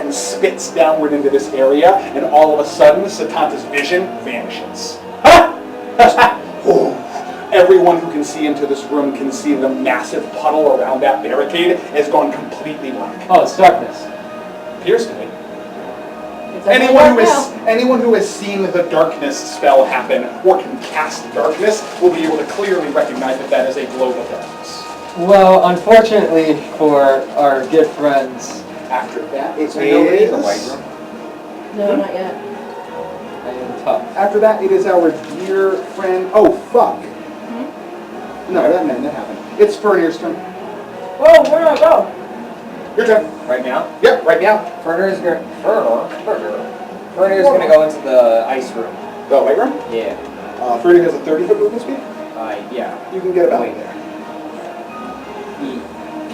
and spits downward into this area, and all of a sudden, Satanta's vision vanishes. Everyone who can see into this room can see the massive puddle around that barricade has gone completely black. Oh, it's darkness. Appears to be. Anyone who has seen the darkness spell happen or can cast darkness will be able to clearly recognize that is a globe of darkness. Well, unfortunately for our good friends, After that, it is... a white room? No, not yet. I am tough. After that, it is our dear friend... Oh, fuck. No, that happened. It's Fernir's turn. Whoa, where do I go? Your turn. Right now? Yep, right now. Furner's gonna go into the ice room. The white room? Yeah. Fernir has a 30-foot movement speed. Yeah. You can get about Wait. there.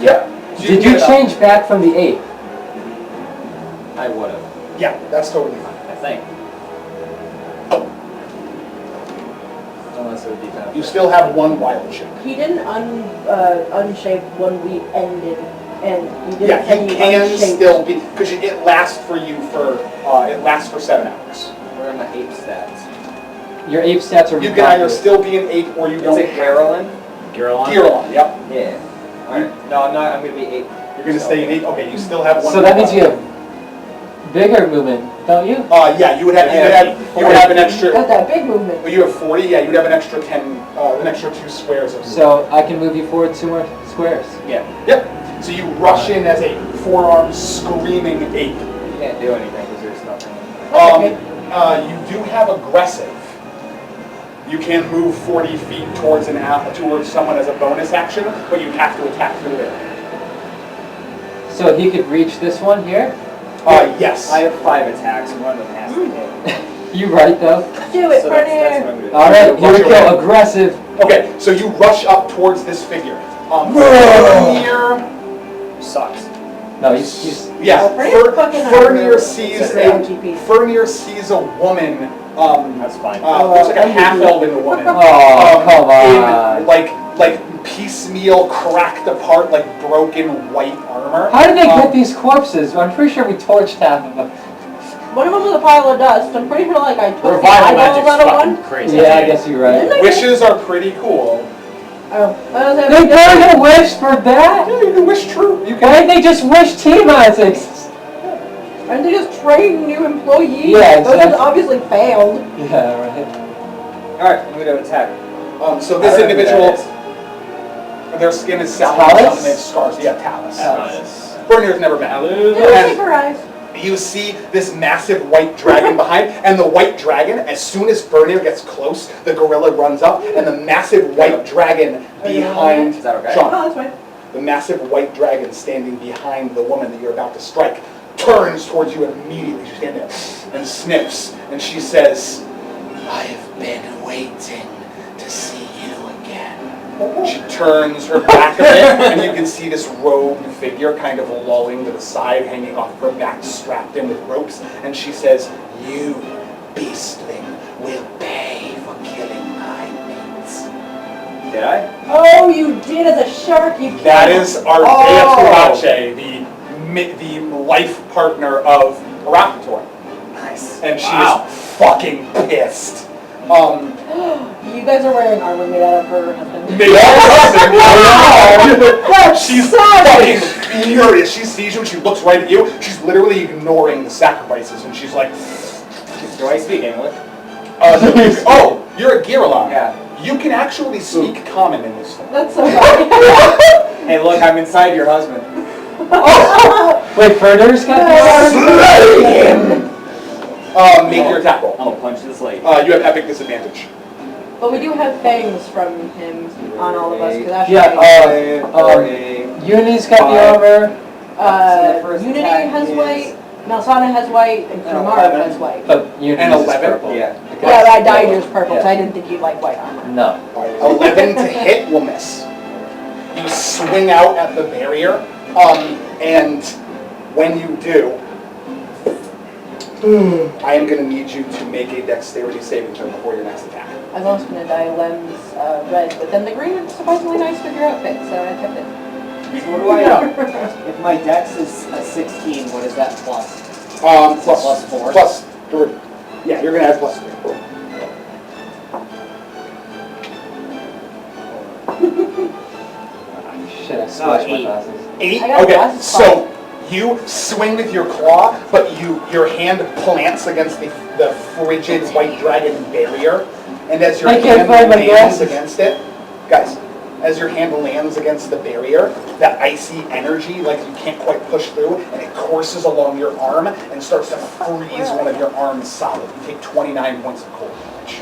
Yeah. Did you change back from the 8? I would have. Yeah, that's totally fine. I think. Unless it would be better. You still have one wild shape. He didn't unshave when we ended, and he didn't. Yeah, and you he can unshaped. still be, because it lasts for you for, it lasts for 7 hours. Where are my ape stats? Your ape stats are You can either still be an ape or you don't. Is it Garland? Giralon, yep. Yeah. Alright. No, I'm not. I'm going to be ape. You're going to stay an ape? Okay, you still have one. So that means you have bigger movement, don't you? Yeah, you would have an extra. Got that big movement. Well, you have 40. Yeah, you'd have an extra 10, an extra 2 squares of movement. So I can move you forward 2 more squares. Yeah. Yep. So you rush in as a 4-armed screaming ape. You can't do anything because there's nothing. You do have aggressive. You can move 40 feet towards someone as a bonus action, but you have to attack through there. So he could reach this one here? Yes. I have 5 attacks and one of them has to hit. You right though? Do it, So that's what I'm Fernir. going to do. Alright, here we go, aggressive. Okay, so you rush up towards this figure. Fernir Sucks. No, he's Yeah, Fernir's fucking Fernir unreal. sees a woman. That's fine. Looks like a half-elven woman. Oh, come on. In like piecemeal, cracked apart, like broken white armor. How did they get these corpses? I'm pretty sure we torched half of them. One of them was a pile of dust. I'm pretty sure like I took the Revival eyeballs magic's out of fucking one. crazy. Yeah, I guess you're right. Didn't I? Wishes are pretty cool. Oh, They better wish for that? Yeah, you can wish true. You Why can. didn't they just wish Tiamat? Aren't they just train new employees? Yeah, Those exactly. ones obviously failed. Yeah, right. Alright, I'm going to attack. So this individual, their skin is sallow, Talus? and they have scars. Yeah, Talus. Talus. Fernir's never met. Yeah, take her eyes. You see this massive white dragon behind, and the white dragon, as soon as Fernir gets close, the gorilla runs up, and the massive white dragon behind Is that okay? Sean, Oh, that's fine. the massive white dragon standing behind the woman that you're about to strike, turns towards you immediately. She stands there and sniffs, and she says, "I've been waiting to see you again." She turns her back a bit, and you can see this robed figure kind of lolling to the side, hanging off her back, strapped in with ropes, and she says, "You beastling will pay for killing my mates." Did I? Oh, you did as a shark. You killed. That is Ardea Turace, the life partner of Raptor, Nice. and she is fucking pissed. You guys are wearing armor made out of her husband. She's fucking furious. She sees you and she looks right at you. She's literally ignoring the sacrifices, and she's like, Do I speak English? "Oh, you're a Giralon. Yeah. You can actually speak common in this thing." That's so funny. Hey, look, I'm inside your husband. Wait, Fernir's got Slay him! Make your attack roll. I'm gonna punch this lady. You have epic disadvantage. But we do have fangs from him on all of us. Uni's got the armor, Unity has white, Malsana has white, and Kamara has white. but Uni's And is 11? purple. Yeah. Yeah, I dyed yours purple, Yeah. so I didn't think you'd like white armor. No. 11 to hit will miss. You swing out at the barrier, and when you do, I am going to need you to make a dexterity saving throw before your next attack. I was also going to dye Lem's red, but then the green is surprisingly nice with your outfit, so I kept it. what do I if my dex is a 16, what is that plus? Plus 4? Plus 3. Yeah, you're gonna add plus 3. Shit, I smashed my 8. glasses. 8? I got Okay, glasses, so you swing with your claw, but your hand plants against the frigid white dragon barrier, and as your I can't hand find my lands glasses. against it, guys, as your hand lands against the barrier, that icy energy, like you can't quite push through, and it courses along your arm and starts to freeze one of your arms solid. You take 29 points of cold damage.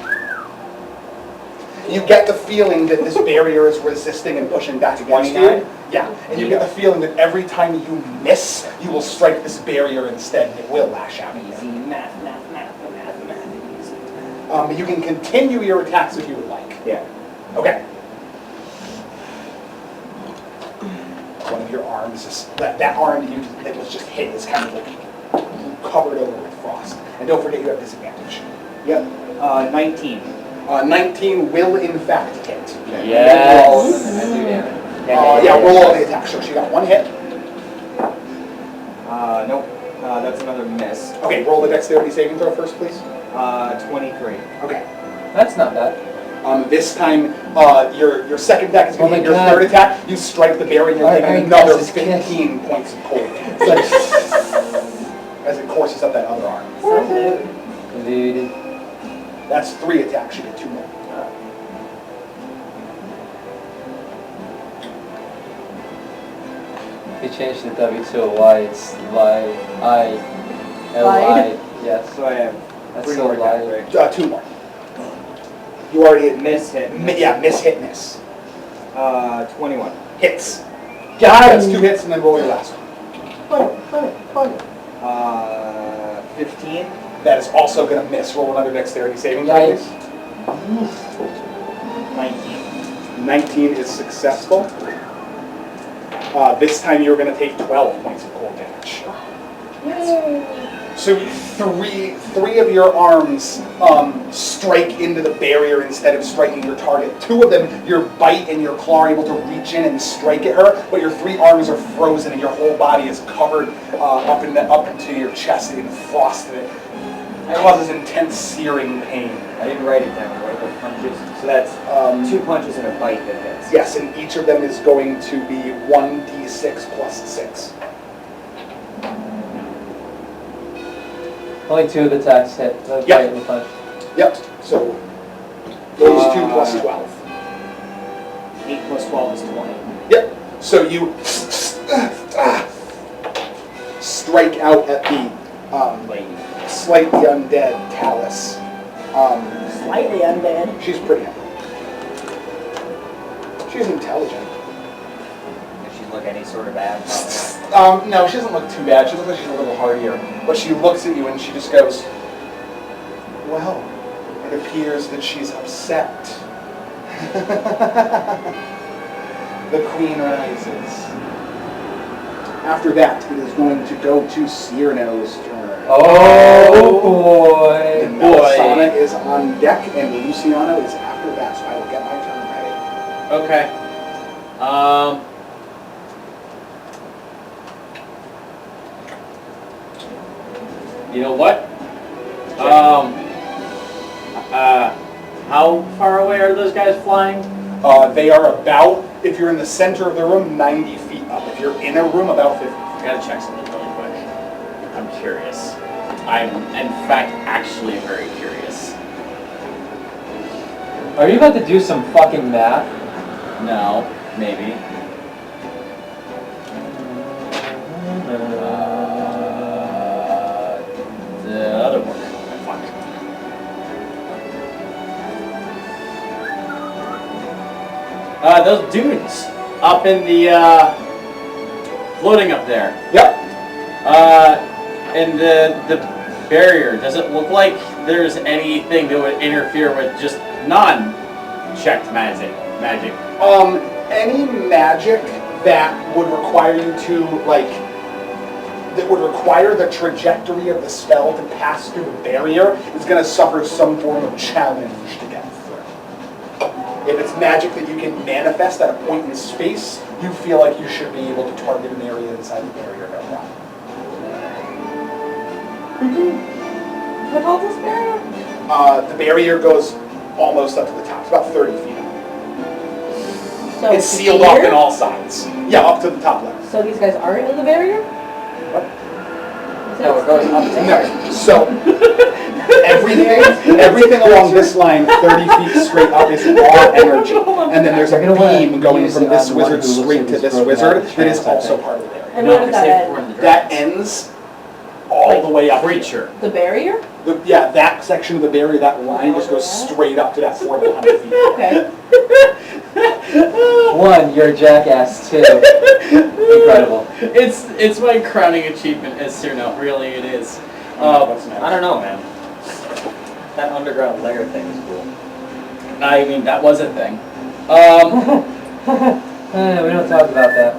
You get the feeling that this barrier is resisting and pushing back against you. 29? Yeah, and you get the feeling that every time you miss, you will strike this barrier instead, and it will lash out at Easy you. math. Easy. You can continue your attacks if you would like. Yeah. Okay. One of your arms is that arm that was just hit is kind of like covered over with frost. And don't forget you have disadvantage. Yep. 19. 19 will in fact hit. Yes. And do damage. Yeah, roll all the attacks. So she got 1 hit. Nope. That's another miss. Okay, roll the dexterity saving throw first, please. 23. Okay. That's not bad. This time, your second attack is going Oh to my be your God. third attack. You strike the barrier and you're Our taking iron another glasses kiss. 15 points of cold damage as it courses up that other arm. Dude. That's 3 attacks. You get 2 more. If you change the W to a Y, it's L-I-L-I. Yes. So I have That's 3 so more attacks, light. right? 2 more. You already Miss hit. Yeah, miss, hit, miss. 21. Hits. Got That's him! 2 hits, and then roll your last one. 15. That is also going to miss. Roll another dexterity saving throw, Yikes. please. 19 is successful. This time you're going to take 12 points of cold damage. So three of your arms strike into the barrier instead of striking your target. 2 of them, your bite and your claw are able to reach in and strike at her, but your 3 arms are frozen and your whole body is covered up into your chest and frosted. It causes intense searing pain. I didn't write it down, right? The punches. So that's 2 punches and a bite that hits. Yes, and each of them is going to be 1d6 plus 6. Only 2 of the attacks hit. The Yep. bite and the punch. Yep, so those 2 plus 12. 8 plus 12 is 20. Yep, so you strike out at the slightly undead Talus. Slightly undead. She's pretty undead. She's intelligent. Does she look any sort of bad? No, she doesn't look too bad. She looks like she's a little hardier. But she looks at you and she just goes, well, it appears that she's upset. The queen rises. After that, it is going to go to Cyrano's turn. Oh boy. And Melisana is on deck, and Luciano is after that, so I will get my turn ready. Okay. You know what? How far away are those guys flying? They are about, if you're in the center of the room, 90 feet up. If you're in a room, about 50. I gotta check something really quick. I'm curious. I'm, in fact, actually very curious. Are you about to do some fucking math? No, maybe. The other one. Fuck. Those dudes up in the, floating up there. Yep. And the barrier, does it look like there's anything that would interfere with just non-checked magic? Any magic that would require you to, that would require the trajectory of the spell to pass through the barrier is going to suffer some form of challenge to get through. If it's magic that you can manifest at a point in space, you feel like you should be able to target an area inside the barrier, no problem. How tall is this barrier? The barrier goes almost up to the top. It's about 30 feet up. So It's sealed off on all sides. Yeah, up to the top level. So these guys aren't in the barrier? What? No, it goes up to No. So everything along this line, 30 feet straight up, is raw energy. And then there's a beam going from this wizard straight to this wizard that is also part of the barrier. And where does that end? That ends all the way up. Creature. The barrier? Yeah, that section of the barrier, that line just goes straight up to that 400 feet. Okay. One, you're a jackass. Two, incredible. It's my crowning achievement as Cyrano. Really, it is. What's next? I don't know, man. That underground layer thing is cool. I mean, that was a thing. We don't talk about that.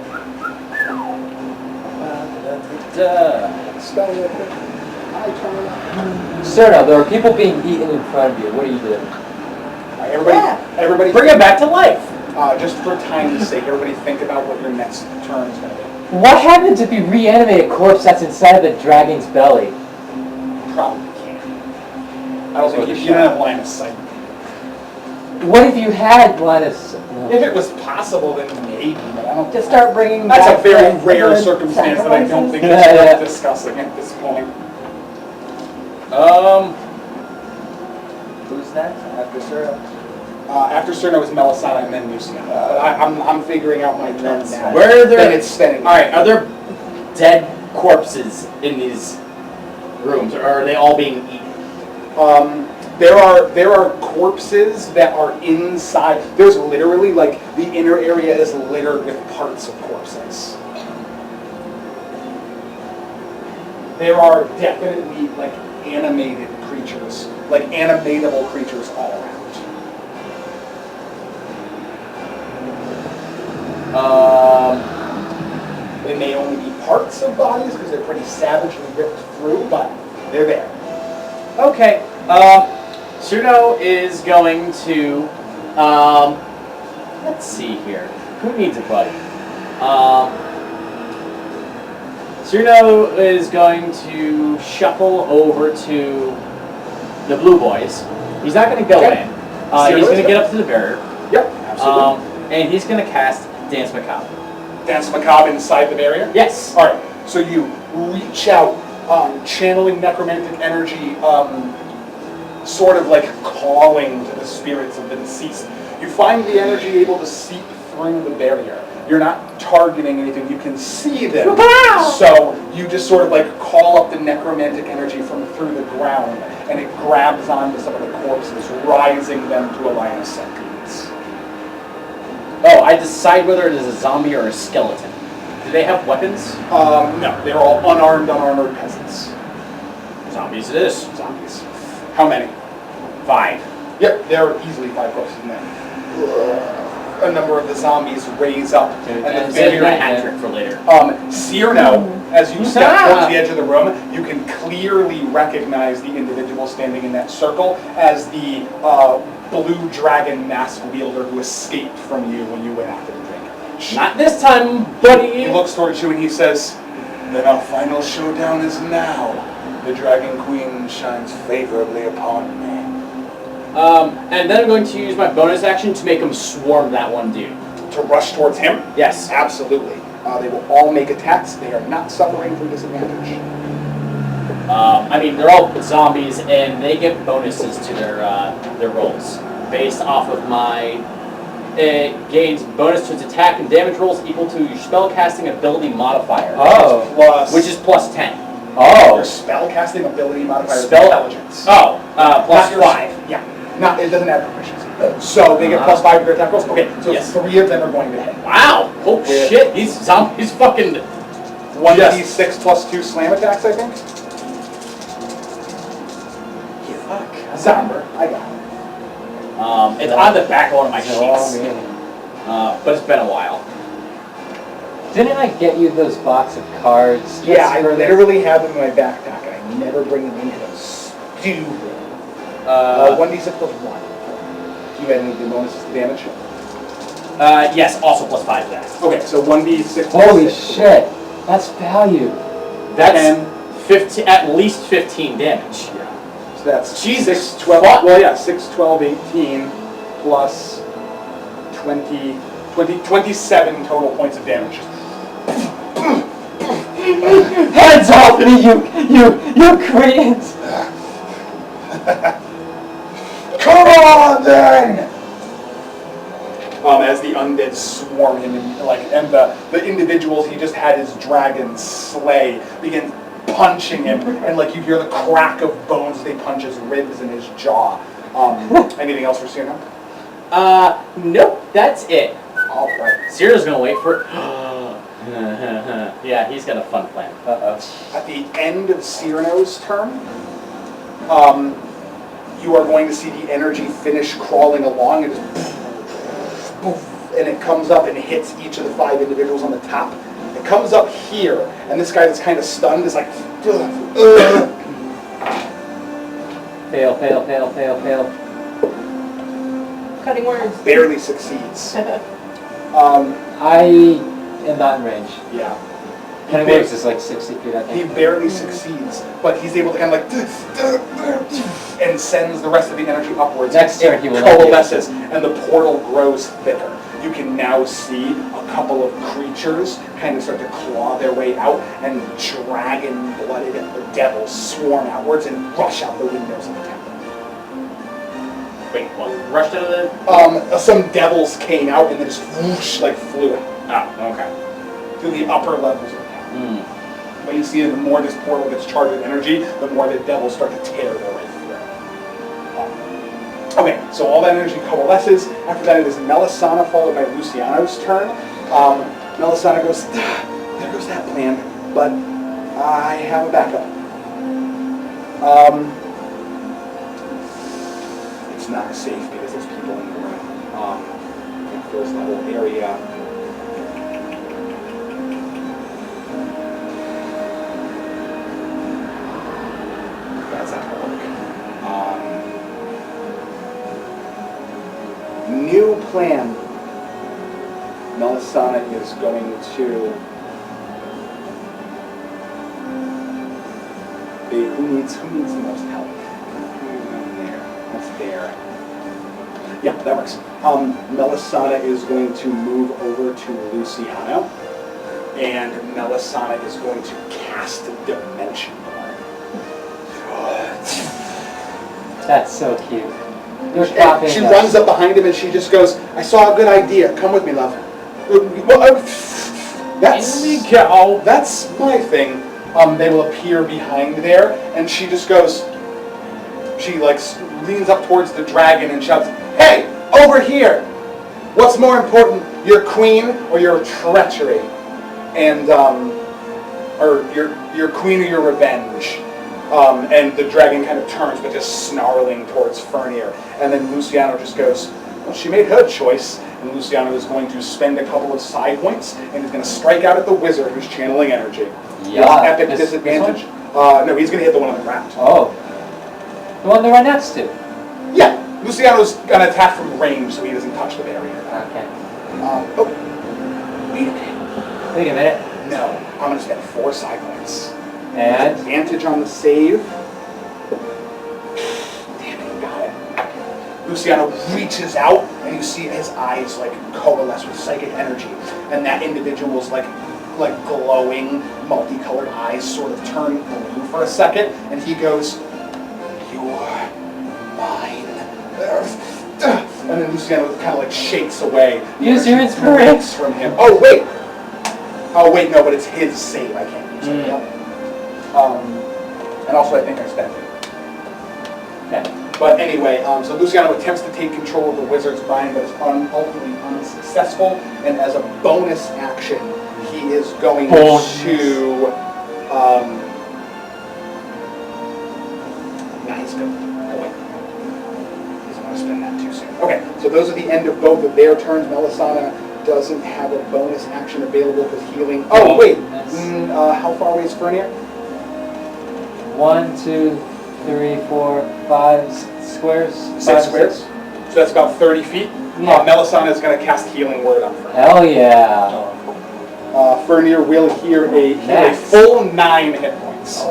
Spell real quick. Sir, now there are people being eaten in front of you. What do you do? Everybody, Bring it back to life. just for time's sake, everybody think about what your next turn is going to be. What happens if you reanimate a corpse that's inside of the dragon's belly? Probably can't. I don't think you don't have line of sight. What if you had Linus? No. If it was possible, then maybe, but I don't. To start bringing That's back a very the- rare the circumstance that I don't think sacrifices. is Yeah, worth yeah. discussing at this point. Who's next after Sura? After Cerno is Melisana and then Luciana. But I'm figuring out my turn now. Where are there? Then it's spinning. All right. Are there dead corpses in these rooms, or are they all being eaten? There are corpses that are inside. There's literally, like, the inner area is littered with parts of corpses. There are definitely, like, animated creatures, like animatable creatures all around. They may only be parts of bodies because they're pretty savagely ripped through, but they're there. Okay. Suno is going to. Let's see here. Who needs a buddy? Suno is going to shuffle over to the Blue Boys. He's not going to go Okay. in. He's going to get up to the barrier. Yep, absolutely. And he's going to cast Dance Macabre. Dance Macabre inside the barrier? Yes. All right, so you reach out, channeling necromantic energy, sort of like calling to the spirits of the deceased. You find the energy able to seep through the barrier. You're not targeting anything, you can see them. So you just sort of like call up the necromantic energy from through the ground, and it grabs onto some of the corpses, rising them to a line of sight. Oh, I decide whether it is a zombie or a skeleton. Do they have weapons? No, they're all unarmed, unarmored peasants. Zombies it is. Zombies. How many? 5. Yep, there are easily 5 corpses in there. A number of the zombies raise up, and the Save barrier. that hat trick for later. Cyrano, as you step towards the edge of the room, you can clearly recognize the individual standing in that circle as the blue dragon mask wielder who escaped from you when you went after the Dragon Lich. Not this time, buddy. He looks towards you and he says, "Then our final showdown is now. The Dragon Queen shines favorably upon me." And then I'm going to use my bonus action to make him swarm that one dude. To rush towards him? Yes. Absolutely. They will all make attacks. They are not suffering from disadvantage. I mean, they're all zombies, and they get bonuses to their rolls based off of my. It gains bonus to its attack and damage rolls equal to your spellcasting ability modifier. Oh. Which is Which is +10. your spellcasting ability modifier is Spell- intelligence. Oh, Not plus your- 5. Yeah. No, it doesn't have proficiency. So they get +5 to their attack rolls. Okay, so Yes. 3 of them are going to hit. Wow! Oh Yeah. shit! These zombies fucking. 1d6 plus 2 slam attacks, I think. Fuck. Zomber, I got it. It's on the back of one of my Oh, sheets, man. but it's been a while. Didn't I get you those box of cards? Yeah, just I for this? literally have them in my backpack, and I never bring them in because I'm stupid. 1d6 plus 1. Do you have any bonuses to damage? Yes, also plus 5 to that. Okay, so 1d6. Holy shit. That's value. That's 10. 15, at least 15 damage. Yeah. So that's Jesus 6, 12. fuck. Well, yeah, 6, 12, 18 plus 20, 27 total points of damage. Hands off me, you Koreans! Come on, then! As the undead swarm him, and the individuals he just had his dragon slay begin punching him, and you hear the crack of bones as they punch his ribs and his jaw. Anything else for Cyrano? Nope, that's it. All right. Cyrano's gonna wait for. Yeah, he's got a fun plan. At the end of Cyrano's turn, you are going to see the energy finish crawling along, and just and it comes up and hits each of the 5 individuals on the top. It comes up here, and this guy that's kind of stunned is like, Fail. Cutting words. barely succeeds. I am not in range. Yeah. Kind of works is like 60 feet, I He think. barely succeeds, but he's able to kind of and sends the rest of the energy upwards. Next turn It he will not be able coalesces, and the portal grows thicker. You can now see a couple of creatures kind of start to claw their way out, and dragon-blooded devils swarm outwards and rush out the windows of the temple. Wait, what? Rushed out of the. Some devils came out and then just whoosh, flew out Oh, okay. to the upper levels of the temple. But you see, the more this portal gets charged with energy, the more the devils start to tear their way through. Okay, so all that energy coalesces. After that, it is Melisana followed by Luciano's turn. Melisana goes, there goes that plan, but I have a backup. It's not safe because there's people in the room. There's the whole area. That's not gonna work. New plan. Melisana is going to. Who needs the most help? There. That's there. Yeah, that works. Melisana is going to move over to Luciano, and Melisana is going to cast Dimension Door. That's so cute. You're And copying she us. runs up behind him and she just goes, I saw a good idea. Come with me, love. That's my thing. They will appear behind there, and she just goes, she leans up towards the dragon and shouts, hey, over here! What's more important, your queen or your treachery? And, or your queen or your revenge? And the dragon kind of turns, but just snarling towards Fernir. And then Luciano just goes, well, she made her choice. And Luciano is going to spend a couple of side points, and he's going to strike out at the wizard who's channeling energy. Yeah. Epic This disadvantage. one? No, he's going to hit the one on the ground. Oh. The one they're right next to. Yeah, Luciano's going to attack from range, so he doesn't touch the barrier. Okay. Wait a minute. Wait a minute. No, I'm going to spend 4 side points. And? Advantage on the save. Damn it, you got it. Luciano reaches out, and you see his eyes coalesce with psychic energy, and that individual's glowing, multicolored eyes sort of turn blue for a second, and he goes, "You're mine." And then Luciano kind of shakes away. Use your inspiration from him. Oh wait, no, but it's his save. I can't use it. Yep. And also I think I spent it. Okay. But anyway, so Luciano attempts to take control of the wizard's mind, but is ultimately unsuccessful. And as a bonus action, he is going to. He's going. Oh wait, he's going to spend that too soon. Okay, so those are the end of both of their turns. Melisana doesn't have a bonus action available because healing. Oh wait, how far away is Fernir? 1, 2, 3, 4, 5 squares. 6 squares. So that's about 30 feet. Yeah. Melisana is going to cast Healing Word on Fernir. Hell yeah. Fernir will heal a full 9 hit points.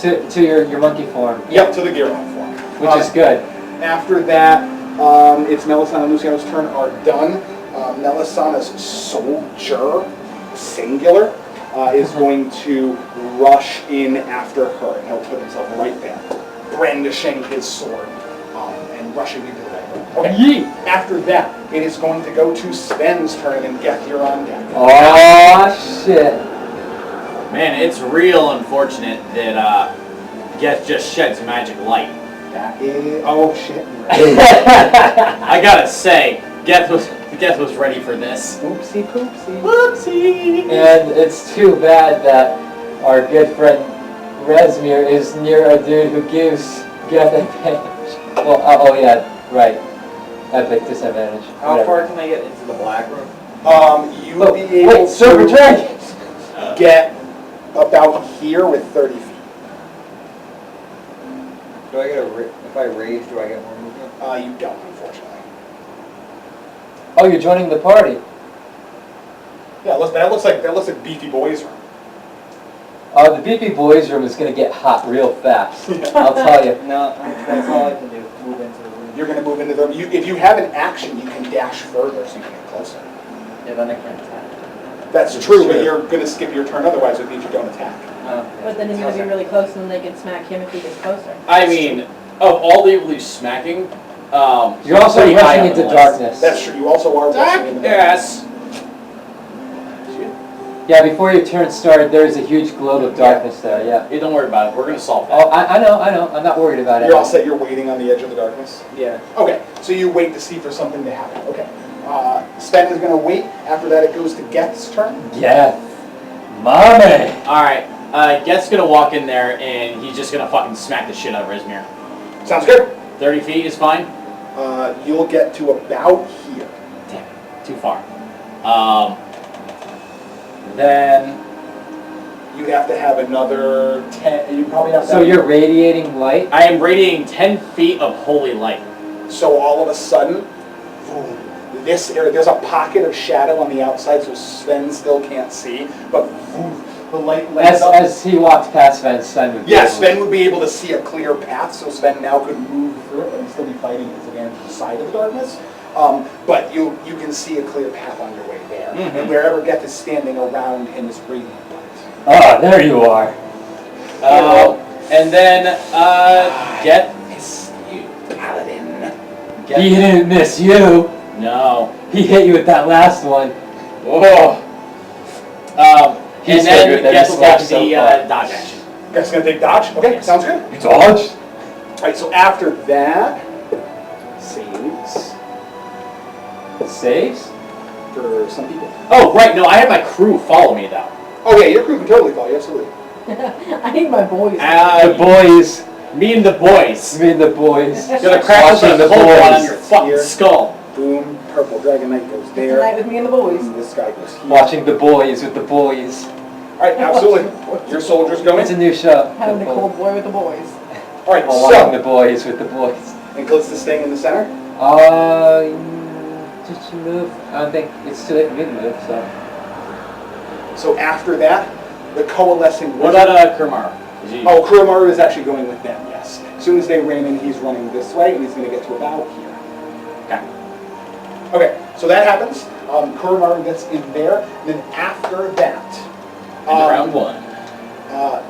To your monkey form. Yep, to the Gearlock form. Which is good. After that, it's Melisana and Luciano's turn are done. Melisana's soldier, singular, is going to rush in after her, and he'll put himself right there, brandishing his sword and rushing into the way. Okay. Yeet. After that, it is going to go to Sven's turn, and Geth, you're on deck. Oh shit. Man, it's real unfortunate that Geth just sheds magic light. That is, oh shit. I gotta say, Geth was ready for this. Oopsie poopsie. Whoopsie! And it's too bad that our good friend Rezmir is near a dude who gives Geth advantage. Well, oh yeah, right. Epic disadvantage. How Whatever. far can I get into the black room? You will be able Wait, Silver to Dragon! get about here with 30 feet. Do I get if I rage, do I get more movement? You don't, unfortunately. Oh, you're joining the party. Yeah, that looks like Beefy Boy's room. The BP Boys room is gonna get hot real fast. I'll tell you. No, that's all I can do. Move into the room. You're going to move into the room. If you have an action, you can dash further so you can get closer. Yeah, then I can't attack. That's true, but you're going to skip your turn otherwise, it means you don't attack. But then he's gonna be really close and then they can smack him if he gets closer. I mean, of all the able smacking, You're also pretty high rushing on into the list. darkness. That's true. You also are rushing into the Yes. Yeah, before your turn started, there is a huge globe of darkness there, yeah. Hey, don't worry about it. We're gonna solve Oh, that. I know. I'm not worried about it. You're all set. You're waiting on the edge of the darkness? Yeah. Okay, so you wait to see for something to happen. Okay. Sven is going to wait. After that, it goes to Geth's turn. Yeah. Mommy! All right. Geth's gonna walk in there and he's just gonna fucking smack the shit out of Rezmir. Sounds good. 30 feet is fine. You'll get to about here. Damn it, too far. Then You'd have to have another 10. You probably have to. So you're radiating light? I am radiating 10 feet of holy light. So all of a sudden, boom, this area, there's a pocket of shadow on the outside, so Sven still can't see, but boom, the light lights up. As he walks past Sven would be Yeah, able- Sven would be able to see a clear path, so Sven now could move through it, but he'd still be fighting his advantage on the side of the darkness. But you can see a clear path on your way there. Mhm. And wherever Geth is standing around him is radiant light. Ah, there you are. And then Geth. Miss you, Paladin. He didn't miss you. No. He hit you with that last one. Whoa. He's And then good with Geth will that take so the far. dodge action. Geth's gonna take dodge? Okay, Yes. sounds good. You dodged? Alright, so after that, saves Saves? for some people. Oh, right. No, I had my crew follow me though. Oh yeah, your crew can totally follow you, absolutely. I need my boys. The boys. Me and the boys. Me and the boys. Gonna crack Watching the the cold one on boys. your fucking Here. skull. Boom, purple dragon knight goes Tonight there. with me and the boys. And this guy goes here. Watching the boys with the boys. Alright, absolutely. Your soldiers go It's a in. new show. Having the cold boy with the boys. Alright, Watching the so, boys with the boys. and Callista staying in the center. Did you move? I don't think it's too late for me to move, so. So after that, the coalescing What wizard- about Kurmar? Is he- Oh, Kuromaru is actually going with them, yes. As soon as they ran in, he's running this way, and he's going to get to about here. Okay. Okay, so that happens. Kuromaru gets in there. And then after that, And round one.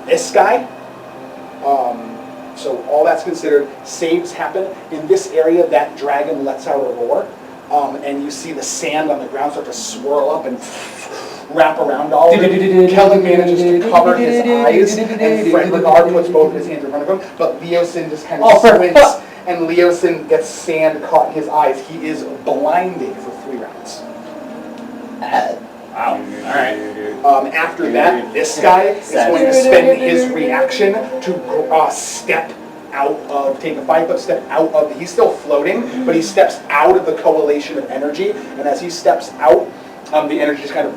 this guy, so all that's considered, saves happen. In this area, that dragon lets out a roar, and you see the sand on the ground start to swirl up and wrap around all of it. Kellen manages to cover his eyes, and Fredrigar puts both of his hands in front of him, but Leosin just kind of squints, and Leosin gets sand caught in his eyes. He is blinded for 3 rounds. Wow. All right. After that, this guy is going to spend his reaction to step out of, take a 5-foot step out of, he's still floating, but he steps out of the coalition of energy, and as he steps out, the energy just kind of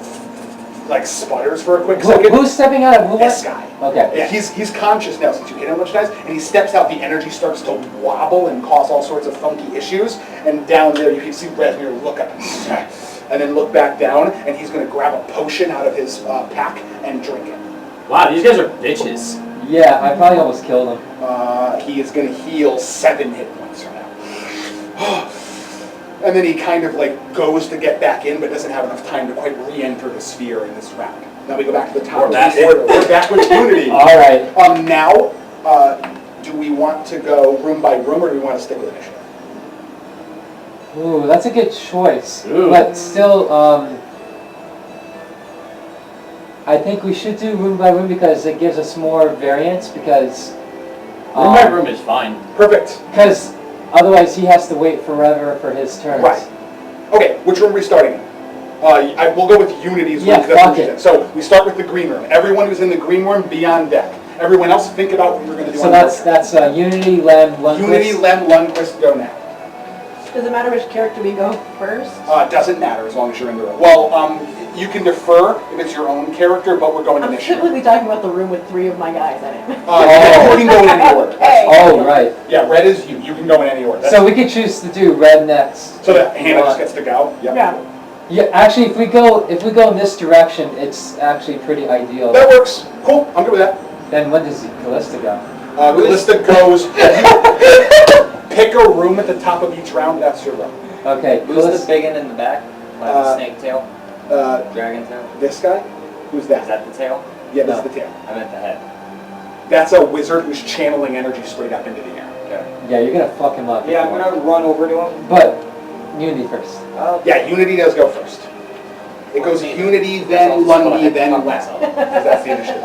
like sputters for a quick second. Who's stepping out of This guy. Okay. Yeah, he's conscious now since you hit him a bunch of times, and he steps out. The energy starts to wobble and cause all sorts of funky issues. And down there, you can see Razmir look up and then look back down, and he's going to grab a potion out of his pack and drink it. Wow, these guys are bitches. Yeah, I probably almost killed him. He is going to heal 7 hit points from now. And then he kind of like goes to get back in, but doesn't have enough time to quite re-enter the sphere in this round. Now we go back to the top of the order. We're back with Unity. All right. Now, do we want to go room by room, or do we want to stick with initiative? Ooh, that's a good choice. Ooh. But still, I think we should do room by room because it gives us more variance. Because Room by room is fine. Perfect. Because otherwise, he has to wait forever for his turns. Right. Okay, which room are we starting in? We'll go with Unity's room. Yeah, 'cause that's fuck what you it. did. So we start with the green room. Everyone who's in the green room, be on deck. Everyone else, think about what you're going to do So on that's your turn. Unity, Lem, Lundquist. Unity, Lem, Lundquist, go now. Does it matter which character we go first? Doesn't matter as long as you're in the room. Well, you can defer if it's your own character, but we're going I'm initiative. specifically talking about the room with 3 of my guys in it. You can go in any order. Okay. Oh, right. Yeah, red is you. You can go in any order. So we could choose to do red next. So that Hannah just gets to go? Yep. Yeah. Yeah, actually, if we go in this direction, it's actually pretty ideal. That works. Cool. I'm good with that. Then when does Callista go? Callista goes. Pick a room at the top of each round. That's your room. Okay. Who's the Callista. big one in the back? Like the snake tail? Uh, Dragon tail? this guy? Who's Is that? that the tail? Yeah, this No. is the tail. I meant the head. That's a wizard who's channeling energy straight up into the air. Okay. Yeah, you're gonna fuck him up. Yeah, if I'm you want. gonna run over to him. But Unity first. Yeah, Unity does go first. It goes Unity, then Lundy, then Lem. That's the initiative.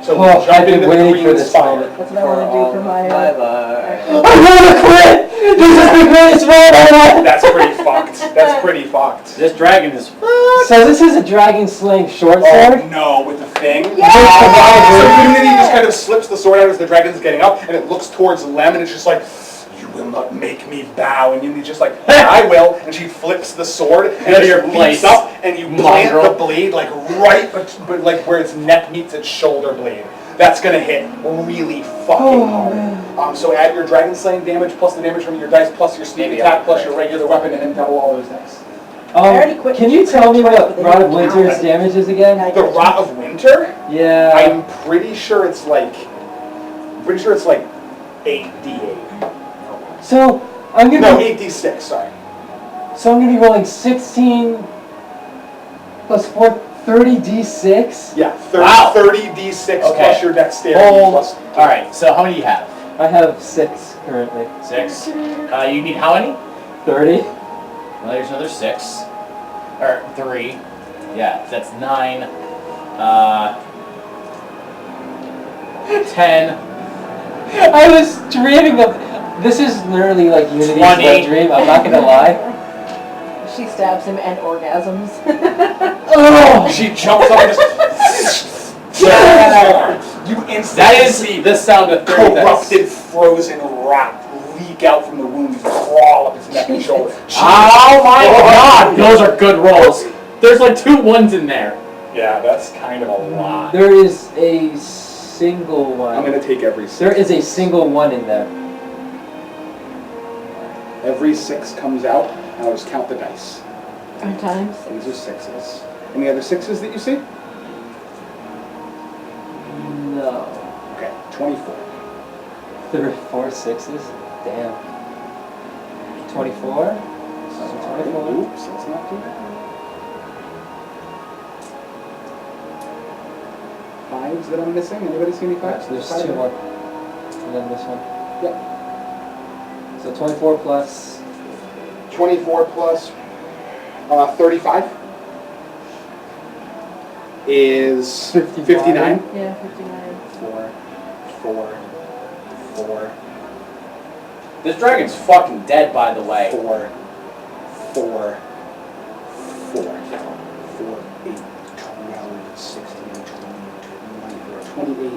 So Oh, jump I've been into the waiting green for this spire. moment. That's what I want to do for my... my life. I wanna quit! This is the greatest round ever! That's pretty fucked. That's pretty fucked. This dragon is. So this is a dragon slaying short sword? Oh no, with the thing? Yeah! So Unity just kind of slips the sword out as the dragon's getting up, and it looks towards Lem, and it's just like, you will not make me bow. And Unity's just like, yeah, I will. And she flips the sword, and Go to it your leaps place, up, and you plant mongrel. the blade like right, but like where its neck meets its shoulder blade. That's gonna hit really fucking hard. So add your dragon slaying damage plus the damage from your dice plus your sneak Maybe attack I'll plus crit. your regular weapon, and then double all those dice. I already quit Can you tell me twice, what but they Rod of didn't count. Winter's damage is again? I The quit. Rot of Winter? Yeah. I'm pretty sure it's like 8d8. So I'm gonna No, be, 8d6, sorry. so I'm gonna be rolling 16 plus 4, 30 d6. Yeah, Wow. 30d6 Okay. plus your dexterity Hold. plus... Alright, so how many do you have? I have 6 currently. 6. You need how many? 30. Well, there's another 6. Or 3. Yeah, that's 9. 10. I was dreaming of. This is literally like Unity's 20. wet dream. I'm not gonna lie. She stabs him and orgasms. Oh, She jumps up and just... You instantly That is see the sound of 30 dice. corrupted, frozen rot leak out from the wound and crawl up his neck and shoulder. Oh my god, those are good rolls. There's like 2 1s in there. Yeah, that's kind of a lot. there is a single one. I'm gonna take every 6. There is a single one in there. Every 6 comes out, and I'll just count the dice. Sometimes. These are 6s. Any other 6s that you see? No. Okay, 24. There are 4 6s. Damn. 24. So 24. Oops, that's not too bad. 5s that I'm missing? Anybody see any 5s? There's Five 2 there? more. And then this one. Yep. So 24 plus. 24 plus 35 is 55. 59. Yeah, 59. 4. This dragon's fucking dead, by the way. 4, 4, 4, 8, 12, 16, 20, 21, 28.